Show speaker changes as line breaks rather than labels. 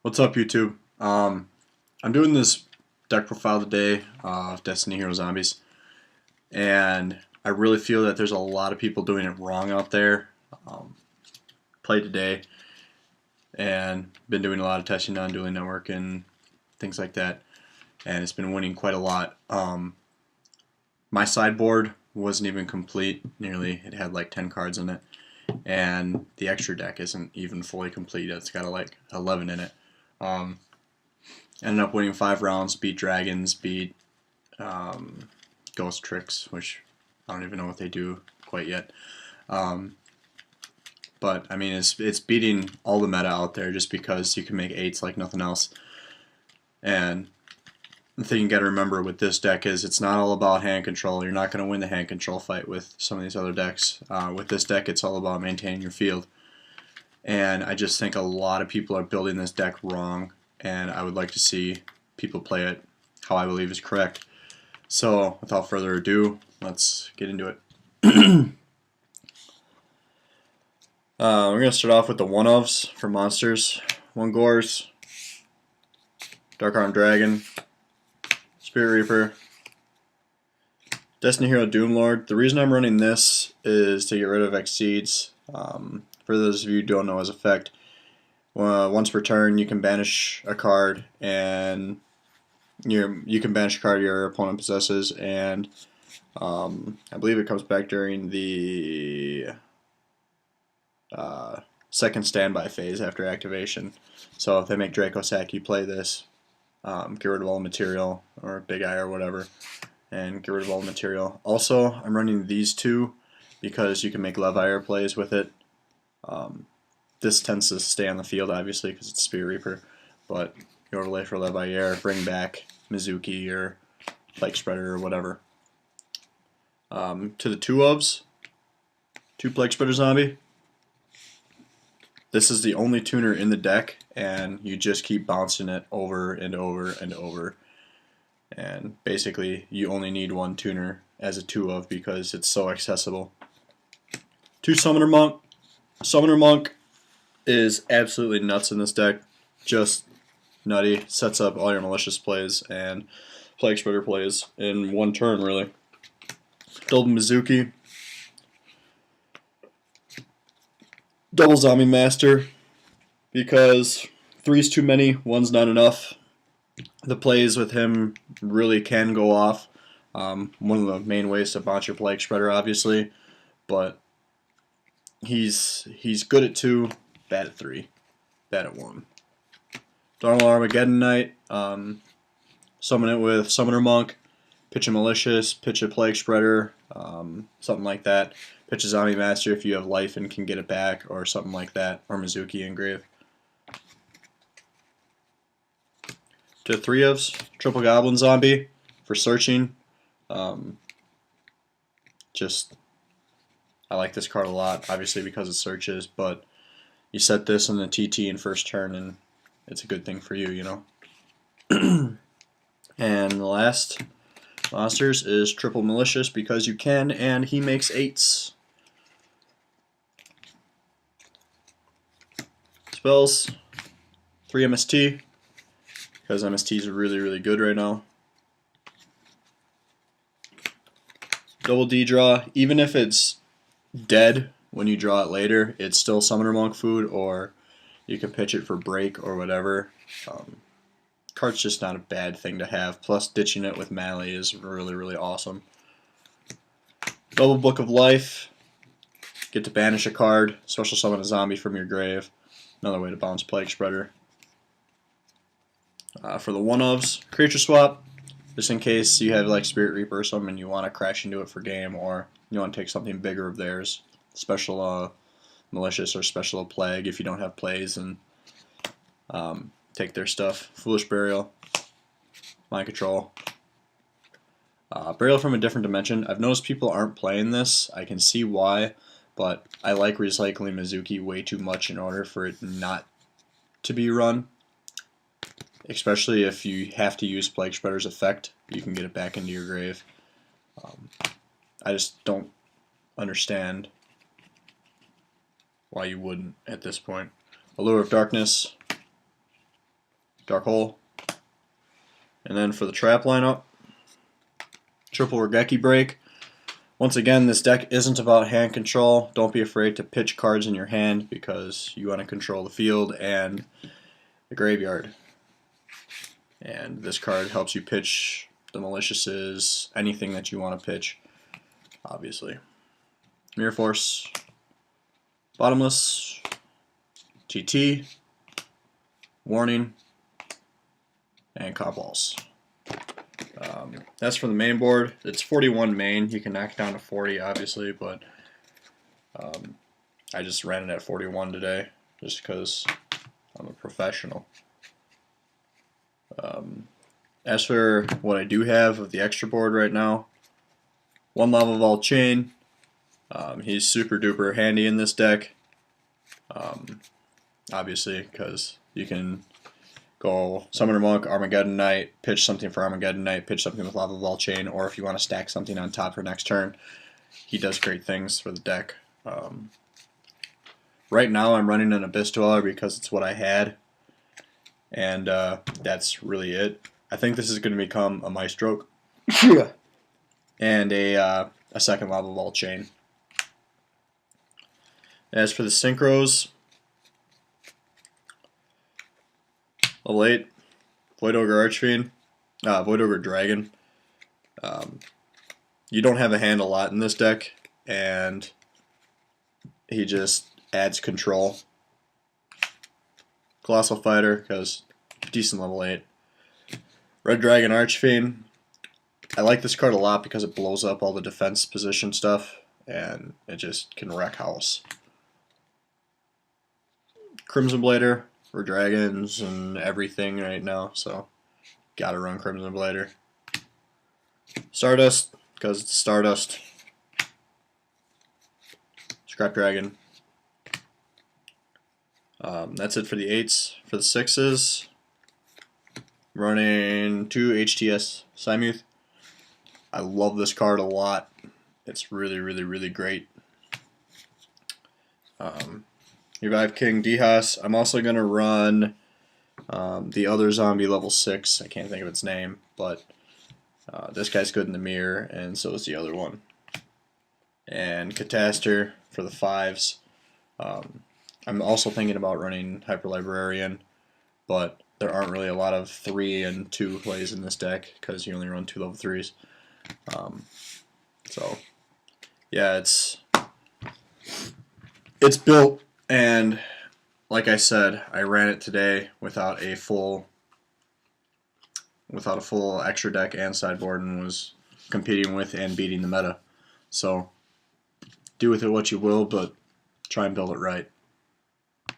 What's up, YouTube? I'm doing this deck profile today of Destiny Hero Zombies, and I really feel that there's a lot of people doing it wrong out there. Played today, and been doing a lot of testing on Dueling Network and things like that, and it's been winning quite a lot. My sideboard wasn't even complete, nearly. It had like 10 cards in it, and the extra deck isn't even fully complete. It's got like 11 in it. Ended up winning 5 rounds, beat dragons, beat ghost tricks, which I don't even know what they do quite yet. But I mean, it's beating all the meta out there just because you can make 8s like nothing else. And the thing you got to remember with this deck is it's not all about hand control. You're not going to win the hand control fight with some of these other decks. With this deck, it's all about maintaining your field. And I just think a lot of people are building this deck wrong, and I would like to see people play it how I believe is correct. So without further ado, let's get into it. We're going to start off with the one-ofs for monsters. 1 Gores, Dark Arm Dragon, Spirit Reaper, Destiny Hero Doomlord. The reason I'm running this is to get rid of Exceeds. For those of you who don't know his effect, once per turn you can banish a card, and you can banish a card your opponent possesses, and I believe it comes back during the second standby phase after activation. So if they make Dracosack, you play this, get rid of all material, or Big Eye or whatever, and get rid of all material. Also, I'm running these two because you can make Leviathan plays with it. This tends to stay on the field, obviously, because it's Spirit Reaper, but you overlay for Leviathan, bring back Mizuki or Plague Spreader or whatever. To the 2 ofs, 2 Plague Spreader Zombie. This is the only tuner in the deck, and you just keep bouncing it over and over and over. And basically, you only need 1 tuner as a 2 of because it's so accessible. 2 Summoner Monk. Summoner Monk is absolutely nuts in this deck. Just nutty. Sets up all your malicious plays and Plague Spreader plays in 1 turn, really. Double Mizuki. Double Zombie Master, because 3's too many, 1's not enough. The plays with him really can go off. One of the main ways to bounce your Plague Spreader, obviously, but he's good at 2, bad at 3, bad at 1. Darnell Armageddon Knight, summon it with Summoner Monk, pitch a Malicious, pitch a Plague Spreader, something like that. Pitch a Zombie Master if you have life and can get it back, or something like that, or Mizuki Engrave. To 3 ofs, Triple Goblin Zombie for searching. I like this card a lot, obviously because it searches, but you set this in the TT in first turn and it's a good thing for you, you know. And the last monsters is Triple Malicious because you can, and he makes 8s. Spells, 3 MST, because MSTs are really, really good right now. Double D draw, even if it's dead when you draw it later, it's still Summoner Monk food, or you can pitch it for break or whatever. Card's just not a bad thing to have, plus ditching it with Mally is really, really awesome. Double Book of Life, get to banish a card, special summon a zombie from your grave. Another way to bounce Plague Spreader. For the 1 ofs, Creature Swap, just in case you have like Spirit Reaper or something and you want to crash into it for game, or you want to take something bigger of theirs. Special Malicious or Special Plague if you don't have plays, and take their stuff. Foolish Burial, Mind Control. Burial from a Different Dimension. I've noticed people aren't playing this. I can see why, but I like recycling Mizuki way too much in order for it not to be run. Especially if you have to use Plague Spreader's effect, you can get it back into your grave. I just don't understand why you wouldn't at this point. Allure of Darkness, Dark Hole. And then for the trap lineup, triple Raigeki Break. Once again, this deck isn't about hand control. Don't be afraid to pitch cards in your hand because you want to control the field and the graveyard. And this card helps you pitch the Maliciouses, anything that you want to pitch, obviously. Mirror Force, Bottomless, TT, Warning, and Cobballs. That's for the main board. It's 41 main. You can knock it down to 40, obviously, but I just ran it at 41 today just because I'm a professional. As for what I do have of the extra board right now, 1 Lava Vault Chain. He's super duper handy in this deck, obviously, because you can go Summoner Monk, Armageddon Knight, pitch something for Armageddon Knight, pitch something with Lava Vault Chain, or if you want to stack something on top for next turn, he does great things for the deck. Right now I'm running an Abyss Dweller because it's what I had, and that's really it. I think this is going to become a Maestro and a second Lava Vault Chain. As for the Synchros, level 8, Void Ogre Archfiend, Void Ogre Dragon. You don't have a hand a lot in this deck, and he just adds control. Colossal Fighter, because decent level 8. Red Dragon Archfiend. I like this card a lot because it blows up all the defense position stuff, and it just can wreck house. Crimson Blader for dragons and everything right now, so gotta run Crimson Blader. Stardust, because it's Stardust. Scrap Dragon. That's it for the 8s. For the 6s, I'm running 2 HTS Simuth. I love this card a lot. It's really, really, really great. Revive King Dehas. I'm also going to run the other zombie level 6. I can't think of its name, but this guy's good in the mirror, and so is the other one. And Catastor for the 5s. I'm also thinking about running Hyper Librarian, but there aren't really a lot of 3 and 2 plays in this deck because you only run 2 level 3s. So yeah, it's built, and like I said, I ran it today without a full extra deck and sideboard, and was competing with and beating the meta. So do with it what you will, but try and build it right.